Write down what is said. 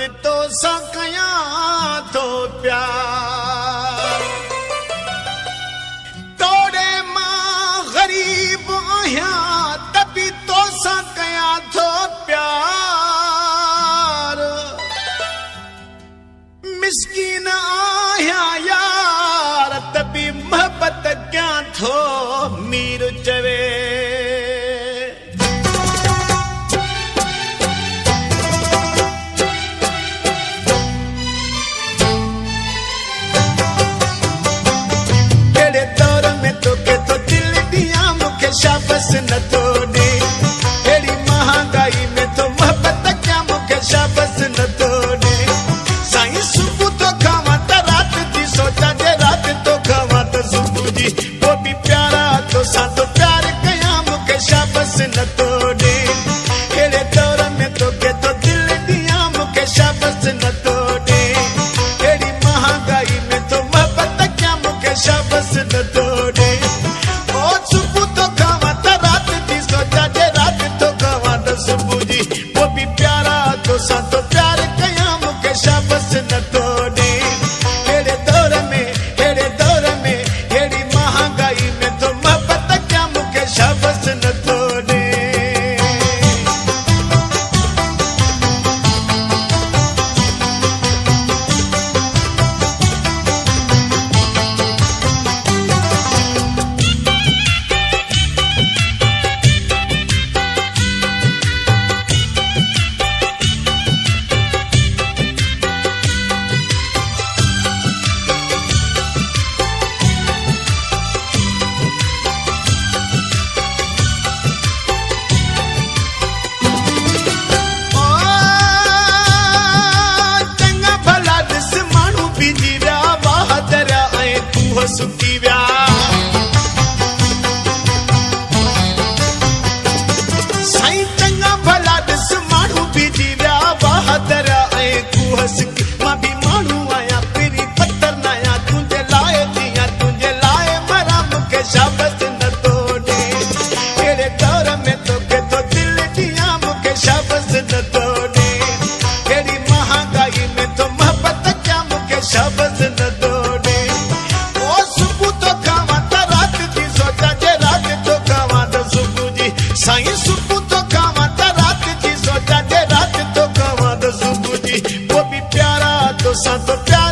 में तो सकया तो प्यार तोड़े मां गरीब आया तभी तो सकया तो प्यार मिस्कीन आया यार तभी मोहब्बत क्या थो मीर चवे शाबस न तोड़े एड़ी महंगाई में तो मोहब्बत क्या मुखे शाबस न तोड़े साईं सुबह तो खावा तो रात जी सोचा जे रात तो खावा तो सुबह जी वो भी प्यारा तो सातो प्यार कया मुखे शाबस न तोड़े एड़े दौर में तो के तो दिल दिया मुखे शाबस न तोड़े एड़ी महंगाई में तो मोहब्बत क्या मुखे शाबस न तोड़े वो भी प्यारा तो सातो प्यार कया मुके शाबस न तोड़े एड़े दौर में एड़ी महंगाई में तो मोहब्बत क्या मुके शाबस न तोड़े सुखी व्या साईं चंगा भला दिस माण्हू बीजी व्या बहादर ऐं कुह सुखी मां भी माण्हू आया पेरी पत्थर नया तुंहिंजे लाइ दिया तुंहिंजे लाइ मरा मूंखे शाबस न तोड़े अहिड़े दौर में तोखे तो दिल दिया मूंखे शाबस न तोड़े अहिड़ी महांगाई में तो मोहब्बत क्या मूंखे शाबस न तोड़े साईं सुबह तो खावा तो रात जी सोचा जे रात तो खावा तो सुबह जी वो भी प्यारा तो सातो प्यार